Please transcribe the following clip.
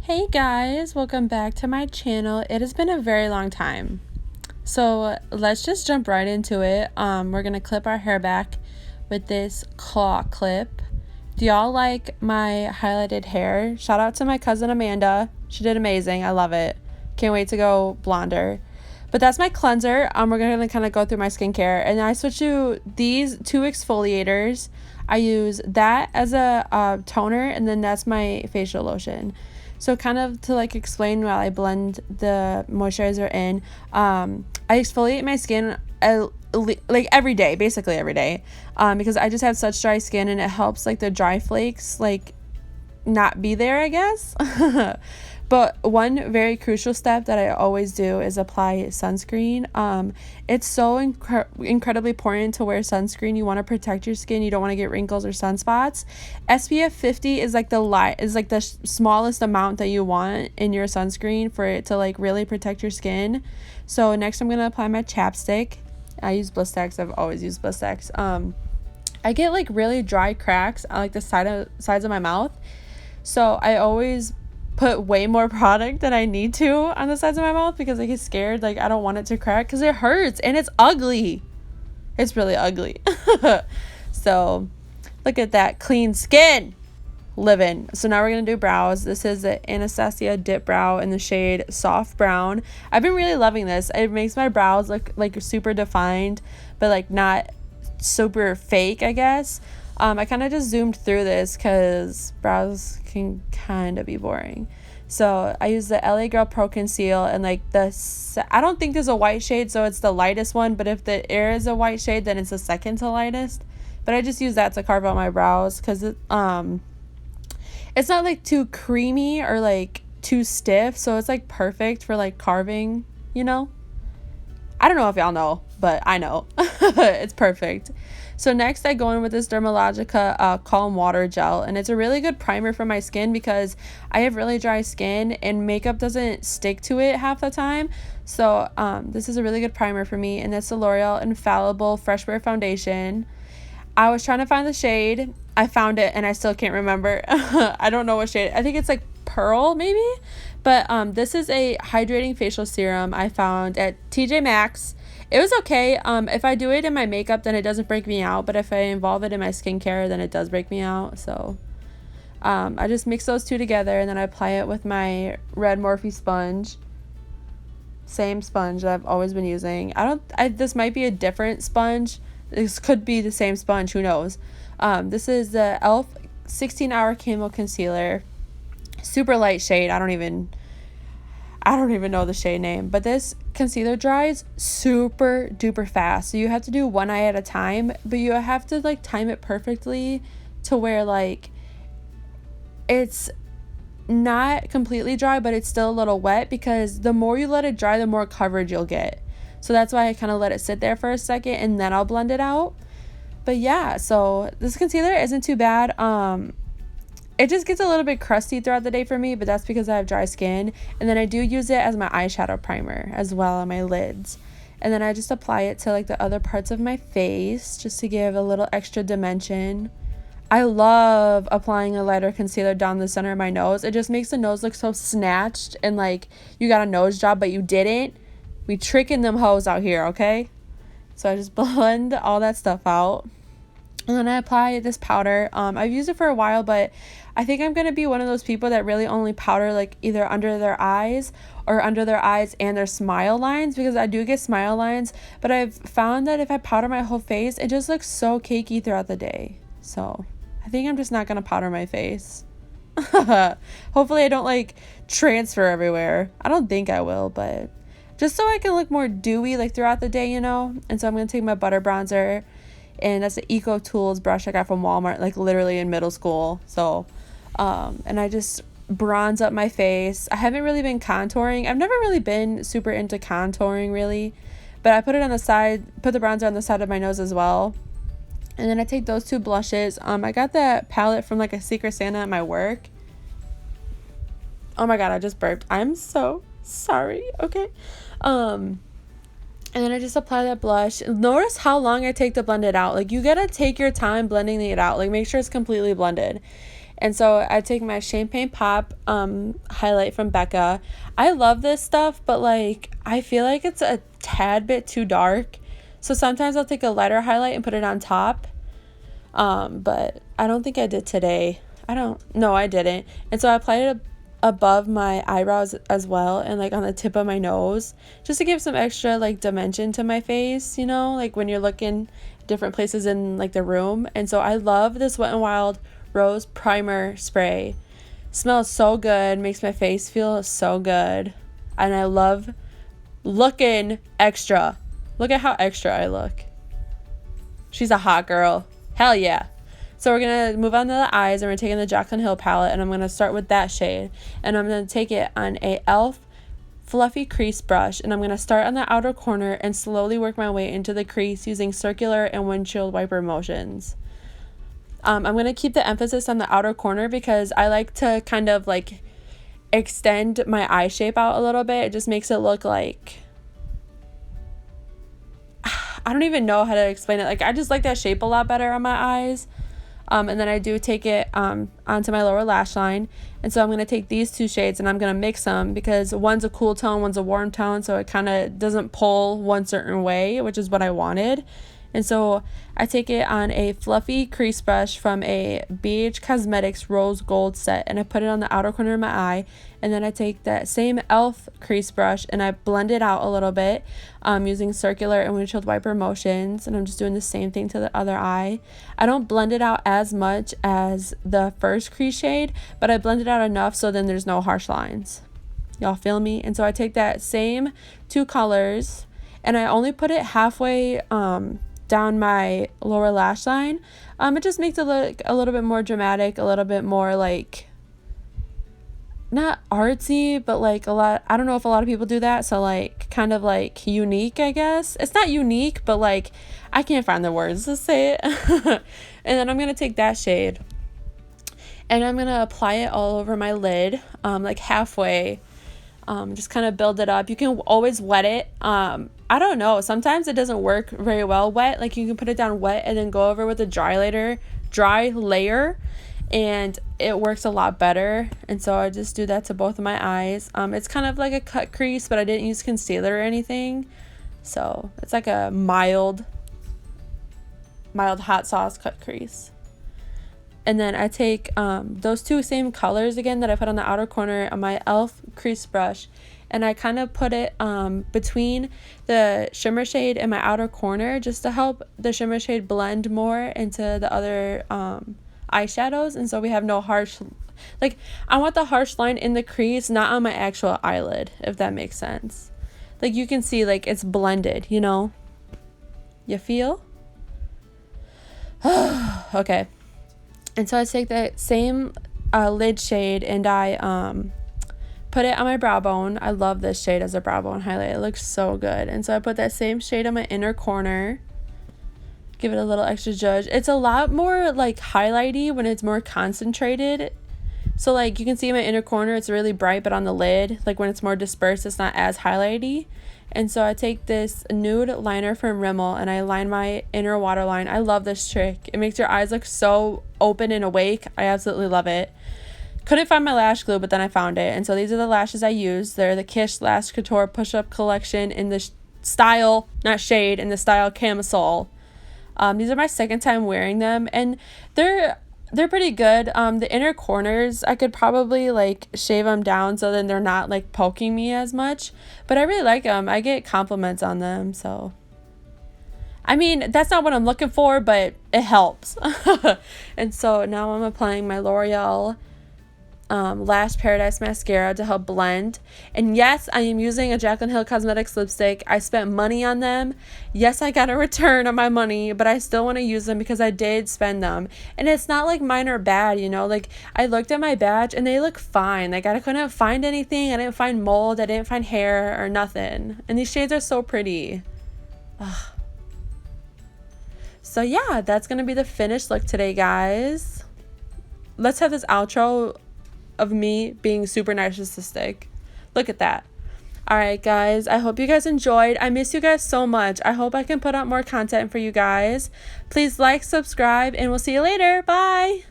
Hey guys, welcome back to my channel. It has been a very long time. So let's just jump right into it. We're gonna clip our hair back with this claw clip. Do y'all like my highlighted hair? Shout out to my cousin Amanda. She did amazing. I love it. Can't wait to go blonder. But that's my cleanser. We're gonna kind of go through my skincare, and I switch to these two exfoliators. I use that as a toner, and then that's my facial lotion. So kind of to like explain while I blend the moisturizer in, I exfoliate my skin like every day, basically every day, because I just have such dry skin, and it helps like the dry flakes like not be there, I guess. But one very crucial step that I always do is apply sunscreen. It's so incredibly important to wear sunscreen. You want to protect your skin. You don't want to get wrinkles or sunspots. SPF 50 is like the smallest amount that you want in your sunscreen for it to like really protect your skin. So next I'm gonna apply my chapstick. I use Blistex. I've always used Blistex. I get like really dry cracks on like the sides of my mouth. So I always put way more product than I need to on the sides of my mouth because I get scared. Like I don't want it to crack because it hurts and it's ugly. It's really ugly. So look at that clean skin living. So now we're going to do brows. This is the Anastasia Dip Brow in the shade Soft Brown. I've been really loving this. It makes my brows look like super defined, but like not super fake, I guess. I kind of just zoomed through this because brows can kind of be boring. So I use the LA Girl Pro Conceal, and like I don't think there's a white shade, so it's the lightest one, but if there is a white shade, then it's the second to lightest. But I just use that to carve out my brows because it's not like too creamy or like too stiff, so it's like perfect for like carving, you know? I don't know if y'all know, but I know. It's perfect. So next I go in with this Dermalogica Calm Water Gel, and it's a really good primer for my skin because I have really dry skin and makeup doesn't stick to it half the time. So this is a really good primer for me, and it's the L'Oreal Infallible Fresh Wear Foundation. I was trying to find the shade. I found it and I still can't remember. I don't know what shade. I think it's like Pearl maybe. But this is a hydrating facial serum I found at TJ Maxx. It was okay. If I do it in my makeup, then it doesn't break me out. But if I involve it in my skincare, then it does break me out. So I just mix those two together, and then I apply it with my red Morphe sponge. Same sponge that I've always been using. This might be a different sponge. This could be the same sponge. Who knows? This is the e.l.f. 16-Hour Camo Concealer. Super light shade. I don't even know the shade name, but this concealer dries super duper fast. So you have to do one eye at a time, but you have to like time it perfectly to where like it's not completely dry, but it's still a little wet, because the more you let it dry, the more coverage you'll get. So that's why I kind of let it sit there for a second and then I'll blend it out. But yeah, so this concealer isn't too bad. It just gets a little bit crusty throughout the day for me, but that's because I have dry skin. And then I do use it as my eyeshadow primer as well on my lids. And then I just apply it to like the other parts of my face just to give a little extra dimension. I love applying a lighter concealer down the center of my nose. It just makes the nose look so snatched and like you got a nose job, but you didn't. We tricking them hoes out here, okay? So I just blend all that stuff out. And then I apply this powder. I've used it for a while, but I think I'm going to be one of those people that really only powder like either under their eyes or under their eyes and their smile lines, because I do get smile lines. But I've found that if I powder my whole face, it just looks so cakey throughout the day. So I think I'm just not going to powder my face. Hopefully I don't like transfer everywhere. I don't think I will, but just so I can look more dewy like throughout the day, you know. And so I'm going to take my butter bronzer, and that's the Eco Tools brush I got from Walmart, like literally in middle school. So and I just bronze up my face. I haven't really been contouring. I've never really been super into contouring really, but I put it on the side, put the bronzer on the side of my nose as well. And then I take those two blushes. I got that palette from like a Secret Santa at my work. Oh my god, I just burped. I'm so sorry. Okay. And then I just apply that blush. Notice how long I take to blend it out. Like, you gotta take your time blending it out. Like, make sure it's completely blended. And so I take my Champagne Pop highlight from Becca. I love this stuff, but like I feel like it's a tad bit too dark. So sometimes I'll take a lighter highlight and put it on top. But I don't think I did today. No, I didn't. And so I applied it above my eyebrows as well, and like on the tip of my nose, just to give some extra like dimension to my face, you know, like when you're looking different places in like the room. And so I love this Wet n Wild Rose Primer Spray. Smells so good, makes my face feel so good, and I love looking extra. Look at how extra I look. She's a hot girl. Hell yeah. So we're going to move on to the eyes, and we're taking the Jaclyn Hill palette, and I'm going to start with that shade. And I'm going to take it on a e.l.f. fluffy crease brush, and I'm going to start on the outer corner and slowly work my way into the crease using circular and windshield wiper motions. I'm going to keep the emphasis on the outer corner because I like to kind of like extend my eye shape out a little bit. It just makes it look like, I don't even know how to explain it. Like I just like that shape a lot better on my eyes. And then I do take it onto my lower lash line. And so I'm going to take these two shades and I'm going to mix them because one's a cool tone, one's a warm tone. So it kind of doesn't pull one certain way, which is what I wanted. And so I take it on a fluffy crease brush from a BH Cosmetics Rose Gold set, and I put it on the outer corner of my eye. And then I take that same e.l.f. crease brush and I blend it out a little bit using circular and windshield wiper motions. And I'm just doing the same thing to the other eye. I don't blend it out as much as the first crease shade, but I blend it out enough so then there's no harsh lines. Y'all feel me? And so I take that same two colors and I only put it halfway down my lower lash line. It just makes it look a little bit more dramatic, a little bit more like, not artsy, but like a lot, I don't know if a lot of people do that, so like kind of like unique, I guess. It's not unique, but like I can't find the words to say it. And then I'm gonna take that shade and I'm gonna apply it all over my lid, like halfway. Just kind of build it up. You can always wet it. I don't know, sometimes it doesn't work very well wet. Like you can put it down wet and then go over with a dry layer, and it works a lot better. And so I just do that to both of my eyes. It's kind of like a cut crease, but I didn't use concealer or anything, so it's like a mild hot sauce cut crease. And then I take those two same colors again that I put on the outer corner on my e.l.f. crease brush, and I kind of put it between the shimmer shade and my outer corner just to help the shimmer shade blend more into the other eyeshadows. And so we have no harsh, like I want the harsh line in the crease, not on my actual eyelid, if that makes sense. Like you can see like it's blended, you know? You feel? Okay. And so I take that same lid shade and I put it on my brow bone. I love this shade as a brow bone highlight. It looks so good. And so I put that same shade on my inner corner. Give it a little extra zhuzh. It's a lot more like highlighty when it's more concentrated. So like you can see in my inner corner, it's really bright, but on the lid, like when it's more dispersed, it's not as highlighty. And so I take this nude liner from Rimmel and I line my inner waterline. I love this trick. It makes your eyes look so open and awake. I absolutely love it. Couldn't find my lash glue, but then I found it. And so these are the lashes I use. They're the Kish Lash Couture Push-Up Collection in the style, not shade, in the style Camisole. These are my second time wearing them, and they're pretty good. The inner corners, I could probably like shave them down so then they're not like poking me as much, but I really like them. I get compliments on them, so I mean, that's not what I'm looking for, but it helps. And so now I'm applying my L'Oreal Lash Paradise mascara to help blend. And yes, I am using a Jaclyn Hill Cosmetics lipstick. I spent money on them. Yes, I got a return on my money, but I still want to use them because I did spend them. And it's not like mine are bad, you know, like I looked at my batch and they look fine. Like I couldn't find anything. I didn't find mold. I didn't find hair or nothing. And these shades are so pretty. Ugh. So yeah, that's going to be the finished look today, guys. Let's have this outro of me being super narcissistic. Look at that. All right, guys, I hope you guys enjoyed. I miss you guys so much. I hope I can put out more content for you guys. Please like, subscribe, and we'll see you later. Bye.